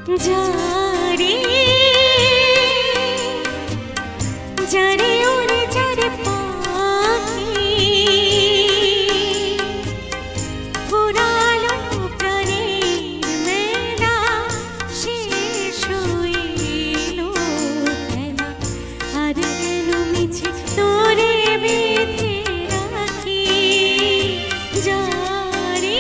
যারে যারে ওরে যারে পাখি ফুরালো প্রাণের মেলা শেষ হইল খেলা আর কেন মিছে তোরে বেঁধে রাখি যারে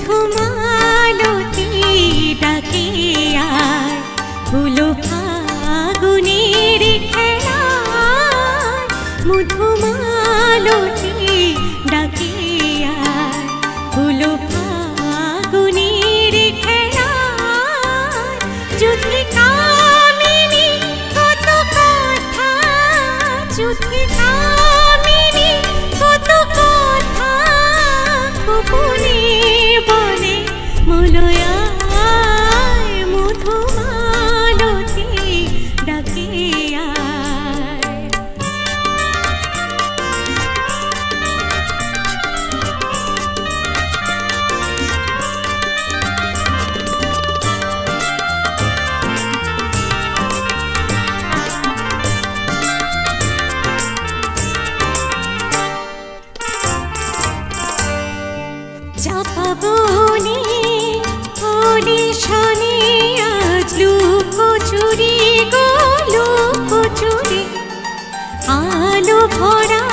মধুমালতী ডাকে আয় হলো ফাগুনের খেলায় মধুমালতী ডাকে আয় হলো ফাগুনের খেলায় যুদ্ধে কামিনী কত কথা যুদ্ধে কামিনী কত কথা গোপনে বলে মলয়ায় মধুমালতী ডাকে আয় চাপা বনে হলি শনি আজ লুকোচুরি গো লুকোচুরি আলো ভরা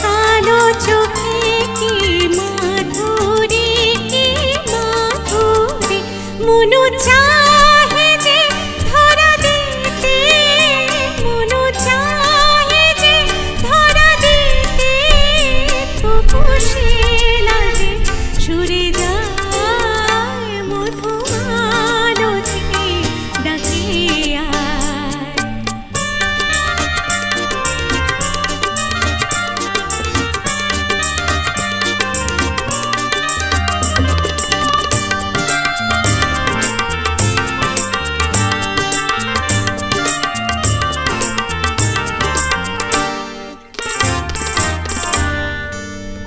কালো চোখে কি মাধুরী মনু চাহে যে ধরা দিতে মনু চাহে যে ধরা দিতে খুশি লাগে সুরে যায় মধুমালতী ডাকে আয়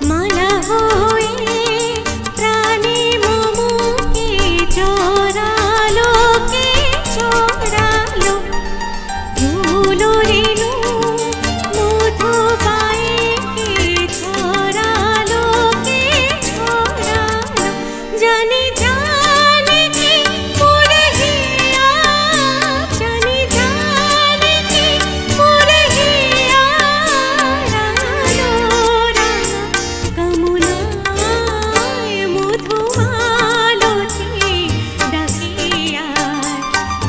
মালা হয়ে প্রাণে মমকে চড়ালো কে চড়ালো ধুলো রেণু মধু পায়ে কে ছড়ালো কে ছড়ালো জানি জানি কি মোরে হিয়া জানি জানি কি মোরে হিয়া রাঙালো রাঙা কামনায় মধুমালতী ডাকে আয়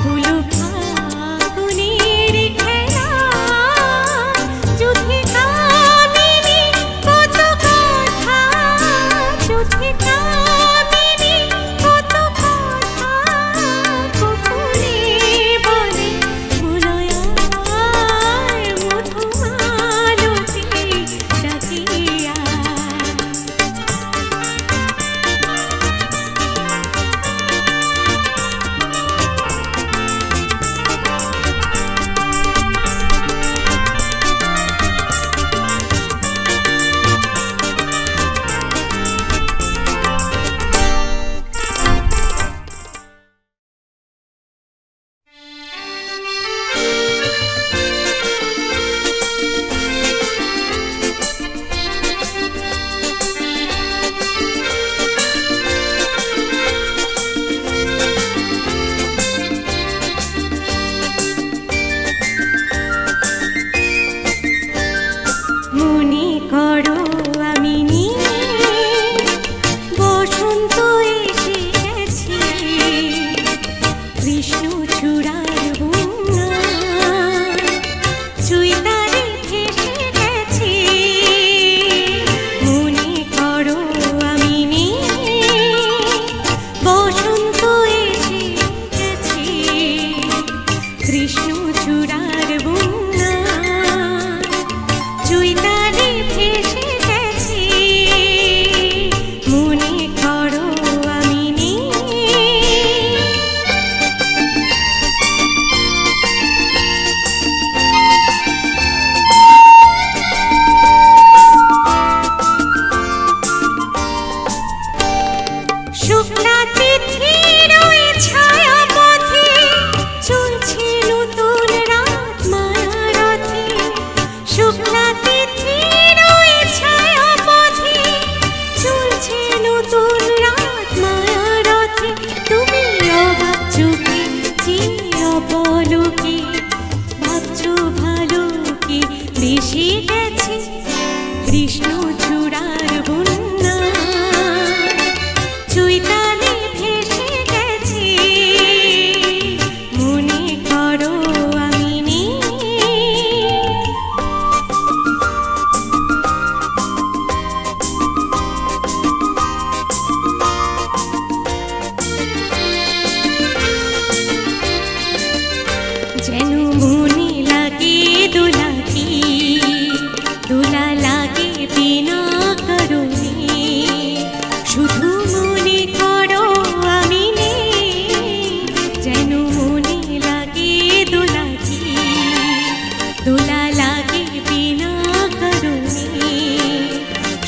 হলো ফাগুনের খেলায় যুদ্ধে কামিনী কত কথা যুদ্ধে কামিনী কত কথা গোপনে বলে মলয়ায় মধুমালতী ডাকে আয় মনে করো আমি বসন্ত এসে গেছে কৃষ্ণ চূড়ার বন্যা চৈতালি ভেসে গেছে মনে করো আমি বসন্ত এসে গেছে কৃষ্ণ চূড়ার বন্যা চৈতালি ভেসে গেছে মনে করো আমি শুক্লা তিথির ওই ছায়া পথে চলছে নতুন রাত মায়ারথে শুক্লা তিথির ওই ছায়া পথে চলছে নতুন রাত মায়ারথে তুমি অবাক চোখে চেয়ে অপলকে ভাবছো ভালো কি বেশি গেছে কৃষ্ণ চূড়ার বন্যা দোলা লাগে বিনা কারণে,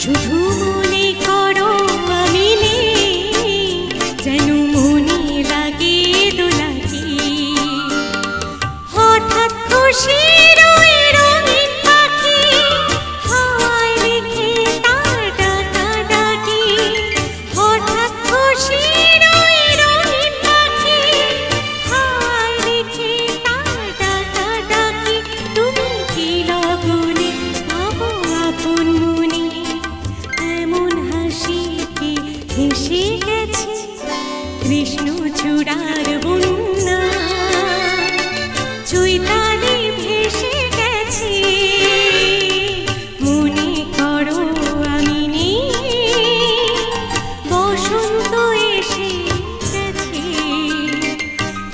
শুধু মনে করো আমি নেই, যেন মনে লাগে দোলাকে। হঠাৎ খুশির ওই রঙিন পাখি হাওয়ায় রেখে তার ডাকাডাকি, হঠাৎ খুশির ওই রঙিন পাখি হাওয়ায় রেখে তার ডাকাডাকি। তুমি কি লগনে ভাবো আপন মনে, এমন হাসি কি হেসে গেছে কৃষ্ণচূড়ার বন্যা, চৈতালি ভেসে গেছে। মনে করো আমি নেই, বসন্ত এসে গেছে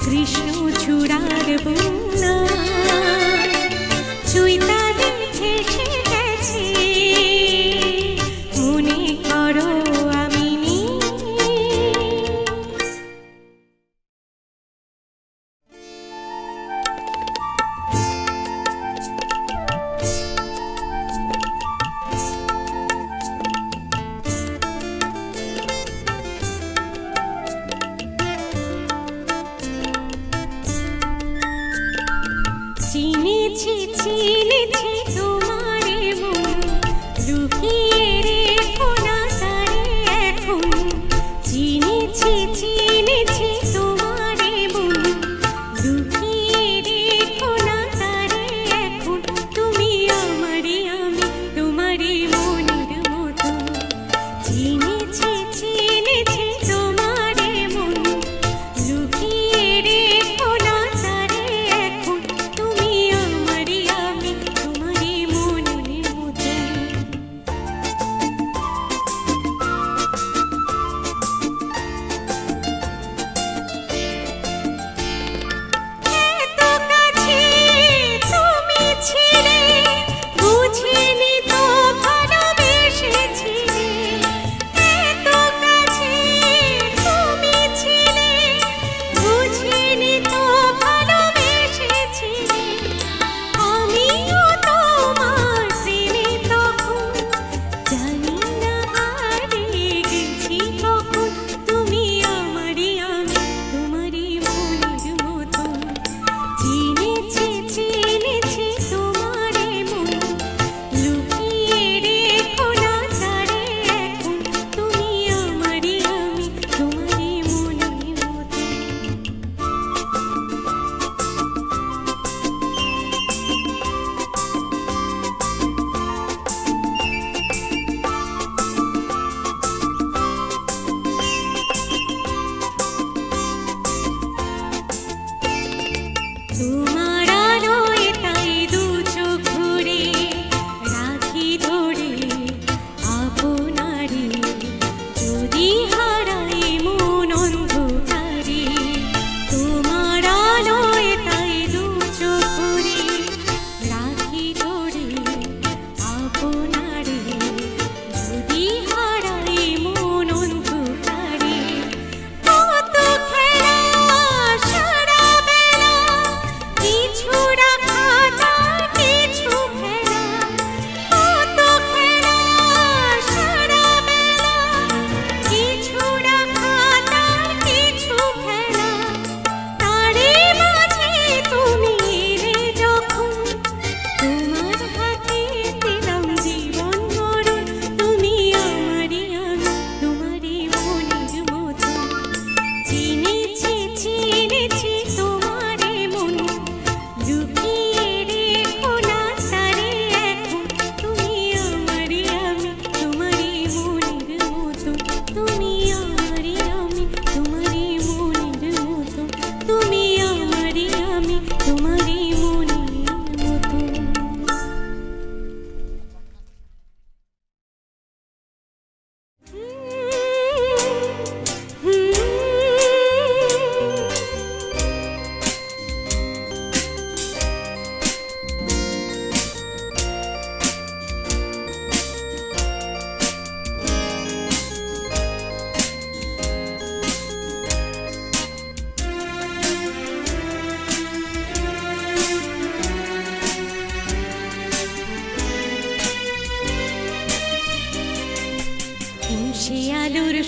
কৃষ্ণচূড়ার বন্যা, চৈতালি ভেসে গেছে। মনে করো আমি নেই। চিনেছি চিনেছি তোমারে মন, লুকিয়ে রেখো না তারে এখন। চিনেছি চিনেছি তোমারে মন, লুকিয়ে রেখো না তারে এখন। তুমি আমারে আমি তোমারে মনের মতো। চিনেছি চিনেছি তোমারে মন, লুকিয়ে রেখো না তারে এখন। তুমি আমারে আমি তোমারে মনের মতো।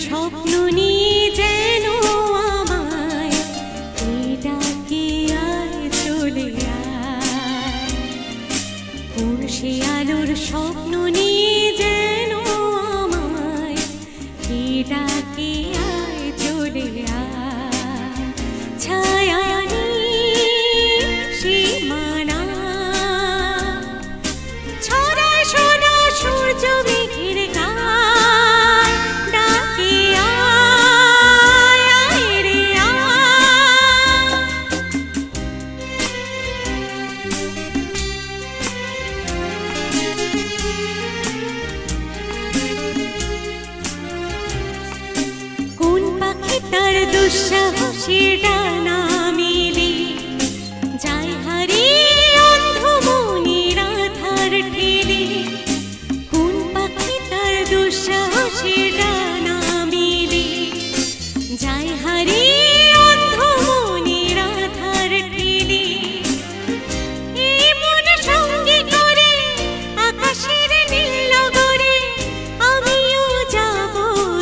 স্বপ্ন নিয়ে যেন আমায় ডাকে আয় চলে আয়, কোন সে আলোর স্বপ্ন নিয়ে যেন আমায় ডাকে আয় চলে আয়, ছায়া সীমানা ছড়ায় সোনা সূর্য মেঘের গায়, ডাকে আয় আয় রে আয়। কোন পাখি তার দুঃসাহসের ডানা মেলে যায় হারিয়ে অন্ধ মনের আধার ঠেলে, কোন পাখি তার দুঃসাহসের ডানা মেলে যায় হারিয়ে অন্ধ মনের আধার ঠেলে, এমন সঙ্গে করে আকাশের নীল নগরে আমিও যাব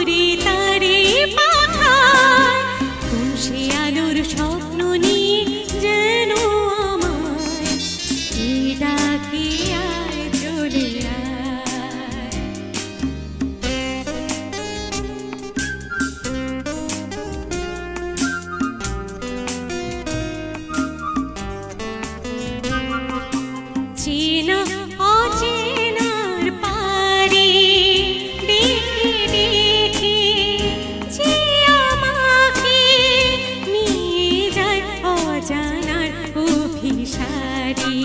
রে তারে পাখায়, কোন সে আলোর স্বপ্ন নিয়ে যেন আমায় ডাকে আয় চলে আয়। চেনা অচেনার পারে ডেকে ডেকে যে আমাকে নিয়ে যায় অজানার অভিসারে,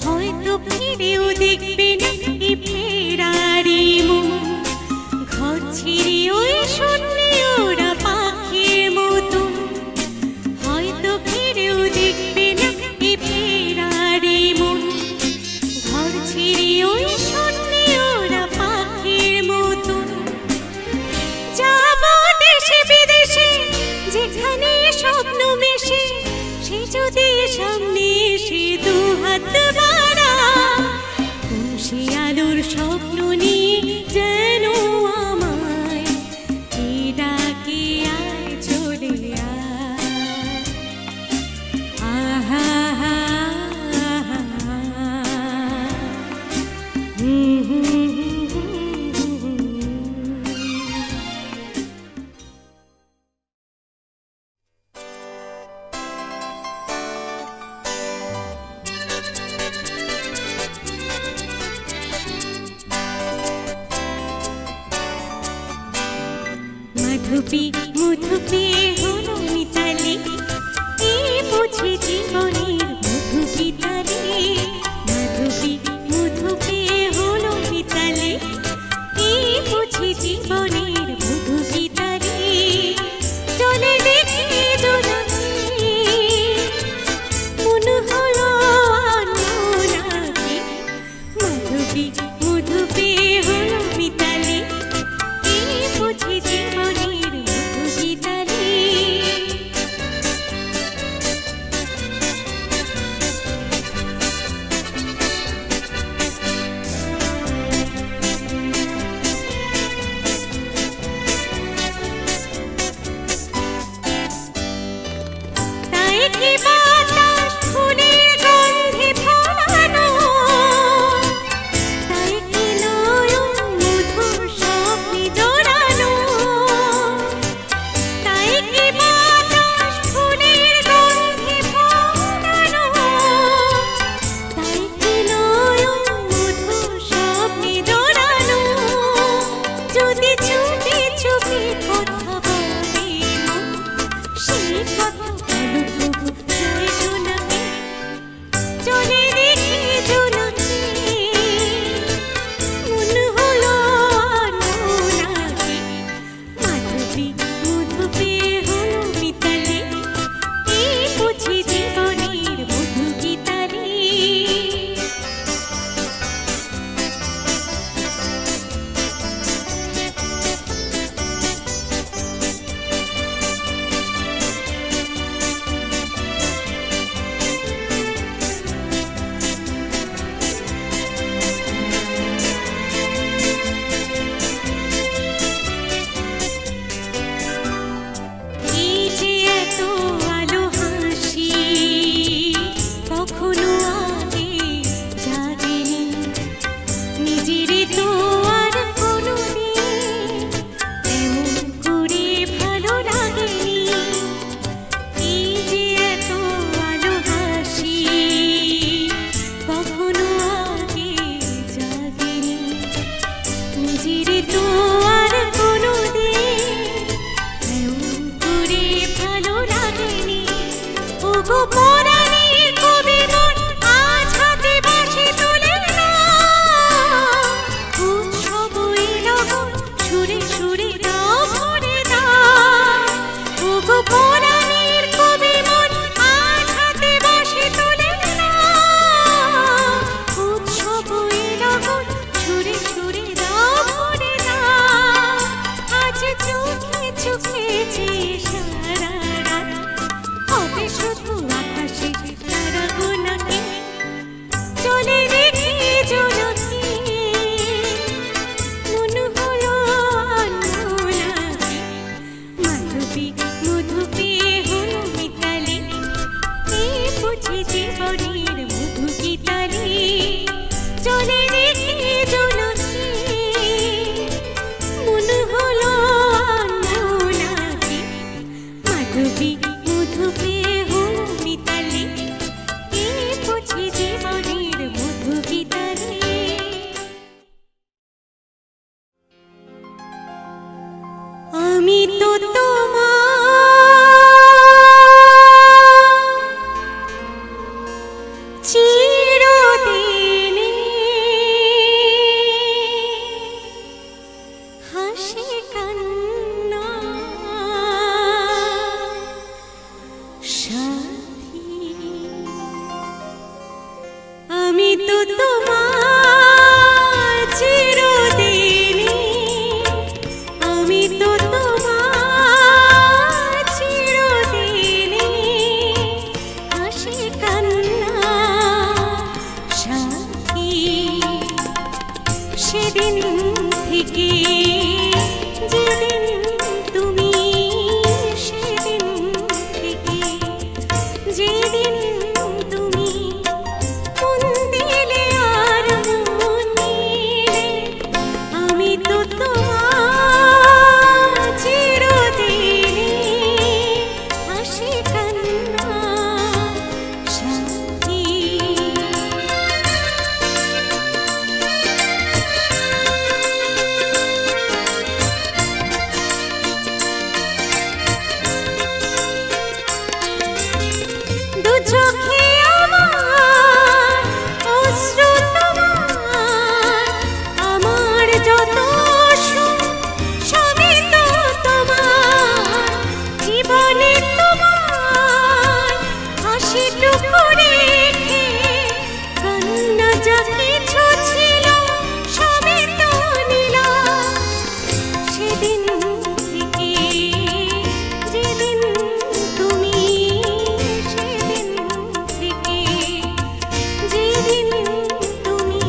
হয়তো ফিরেও দেখবে না এ ফেরারি মন, ঘর ছেড়ে ওই শূন্যে ওরা পাখির মতন, হয়তো ফিরেও দেখবে না এ ফেরারি মন, ঘর ছেড়ে ওই শূন্যে ওরা পাখির মতন, যাব দেশে বিদেশে যেখানে স্বপ্ন মেশে, সে যদি সামনে এসে দু হাত বাড়ায়, কোন সে আলোর স্বপ্ন নিয়ে যেন আমায় ডাকে আয় চলে আয়। আহা হা মধুপি মধুপি হলো মিতালি, এই বুঝি জীবনের মধুপি তালি, মধুপি মধুপি হলো মিতালি, এই বুঝি জীবনের মধুপি তালি, চলে দেখে জোনাকি মন হলো আনমনাকি, মধুপি মধুপি হলো মিতালি, এই বুঝি জীবনের মধুপি তালি। চিরদিনে হাসি কান্না সাথী আমি তো তোমার চিরদিনে আমি তো তোমার চিরদিনে হাসি কান্না সাথী সেদিন থেকে যেদিন তুমি সেদিন থেকে যেদিন তুমি মন দিলে আর মন নিলে আমি তো তোমার চিরদিনে হাসি কান্না সাথী দু চোখে আমার অশ্রু তোমার আমার যত সুখ সবই তো তোমার জীবনে তোমার হাসিটুকু রেখে কান্না যা কিছু ছিল সবই তো নিলাম সেদিন থেকে যেদিন তুমি সেদিন থেকে যেদিন তুমি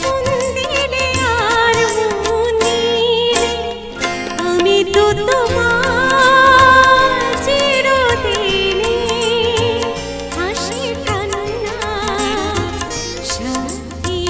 মন দিলে আর মন নিলে আমি তো তোমার চিরদিনে হাসি কান্না সাথী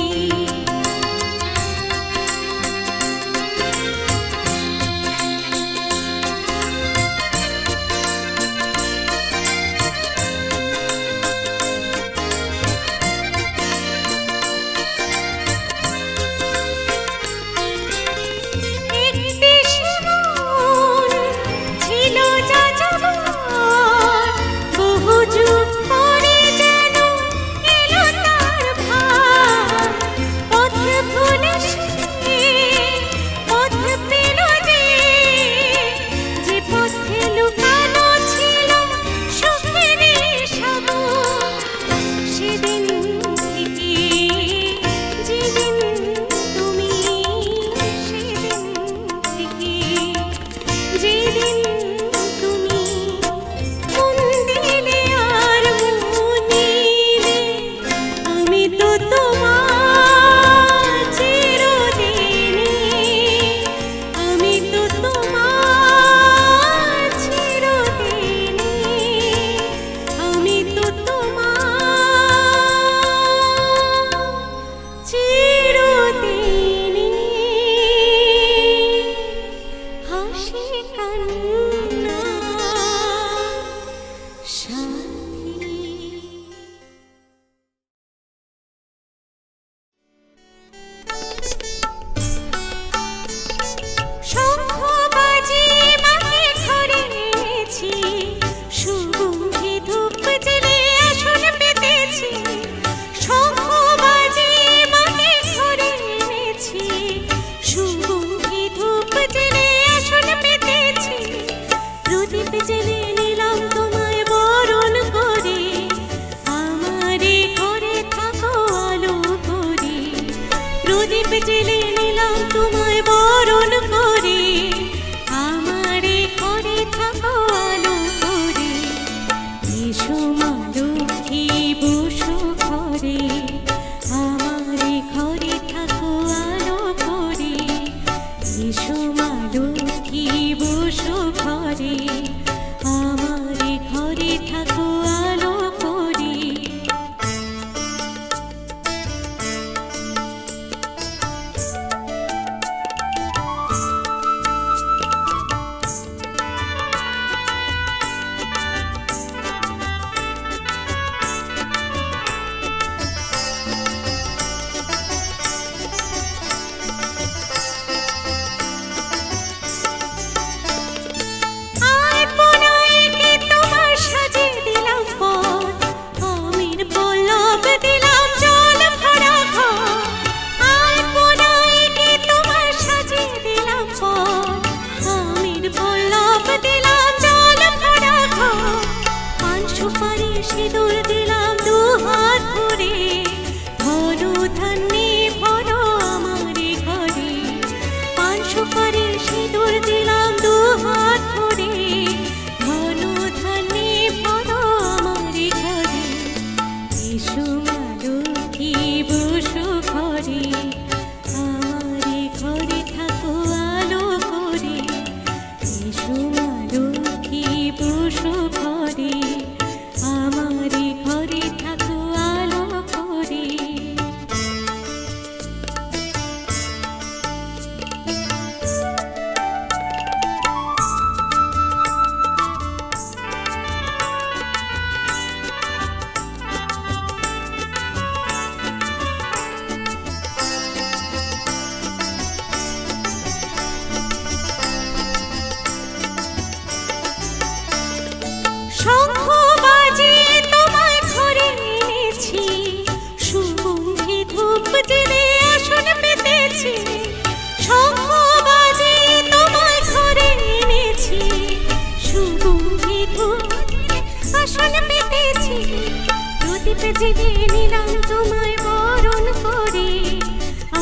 নিলাম তোমায় বরণ করে,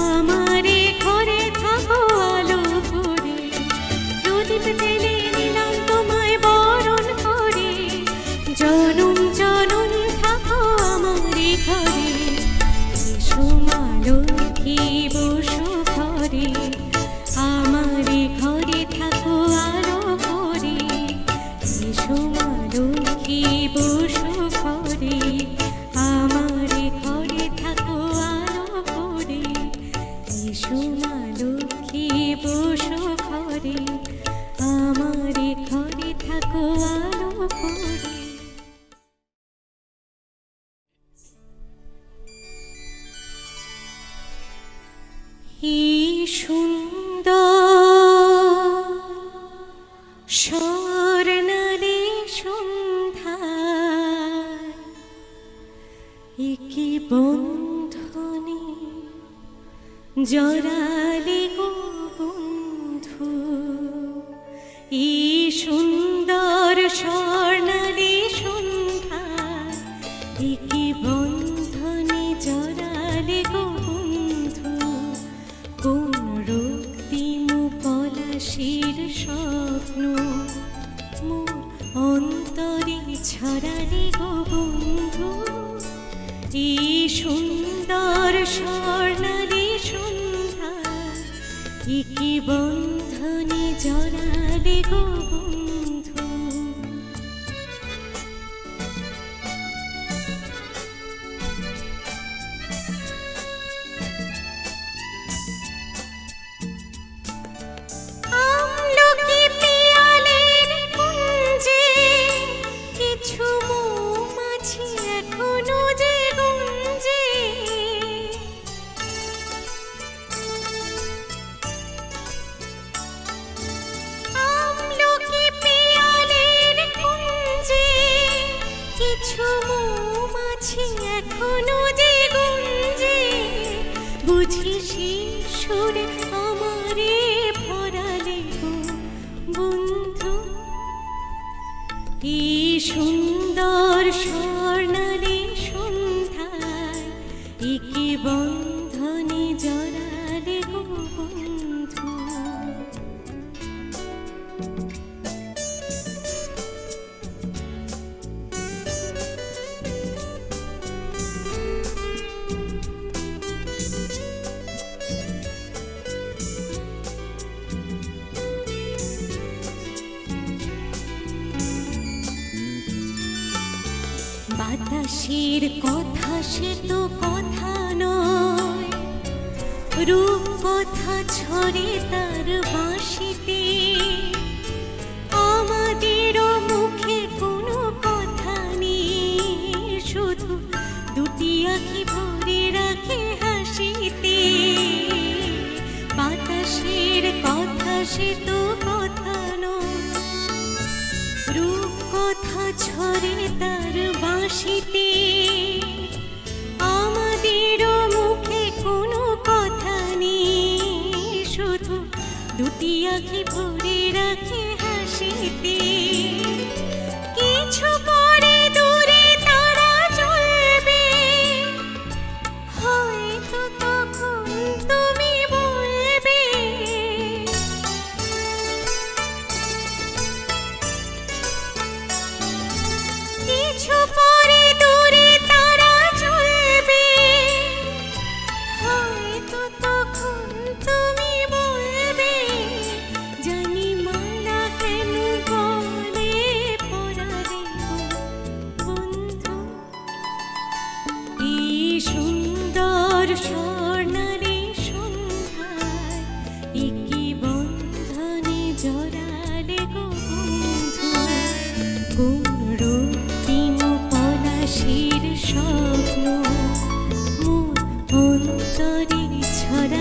আমারে ঘরে থাকো আলো করে। প্রদীপ জেলে নিলাম তোমায় বরণ করে, জনম জনম থাকো আমারে ঘরে। এসো মা লক্ষ্মী বসো ঘরে, আমারে ঘরে থাকো আলো করে। এসো মা লক্ষ্মী বসো ঘরে, আমারে ঘরে থাকো আলো করে। এসো মা লক্ষ্মী বসো ঘরে, আমারে ঘরে থাকো আলো করে। এই সুন্দর স্বর্ণালী সন্ধ্যায় একি বন্ধনে জড়ালে গো বন্ধু। এই সুন্দর স্বর্ণালী সন্ধ্যায় একি বন্ধনে জড়ালে গো বন্ধু। কোন রক্তিম পলাশির স্বপ্ন মোর অন্তরে ছড়ালে গো বন্ধু। এই সুন্দর স্বর্ণালী সন্ধ্যা একি বন্ধনে জড়ালে গো বন্ধু। আমলকি পিয়ালের কুঞ্জে কিছু মৌমাছি এখনো যে গুঞ্জে। আমলকি পিয়ালের কুঞ্জে কিছু মৌমাছি এখনো যে গুঞ্জে। বুঝি শিশুরে আমারে ভরালে গো বন্ধু। এই সুন্দর স্বর্ণালী সন্ধ্যায় একি বন্ধনে জড়ালে গো বন্ধু। বাতাসের কথা সে তো কথা নয়, রূপ কথা ছড়ে তার বাঁশিতে। আমাদেরও মুখে কোনো কথা নেই, শুধু দুটি আঁখি ভরে রাখে হাসিতে। বাতাসের কথা সে তো কথা নয়, রূপ কথা ছড়ে তার বাঁশিতে। আমাদেরও মুখে কোনো কথা নেই, শুধু দুটি আঁখি ভরে রাখে হাসিতে। কিছু পরে দূরে তারা চলবে, হয়তো তখন তুমি বলবে। কিছু পরে দূরে তারা চলবে, হয়তো তখন তুমি বলবে। জানি মালা কেন গলে পরালে গো বন্ধু। এই সুন্দর স্বর্ণালী সন্ধ্যায় একি বন্ধনে জড়ালে গো বন্ধু। কোন রক্তিম পলাশির স্বপ্ন মোর অন্তরে ছড়া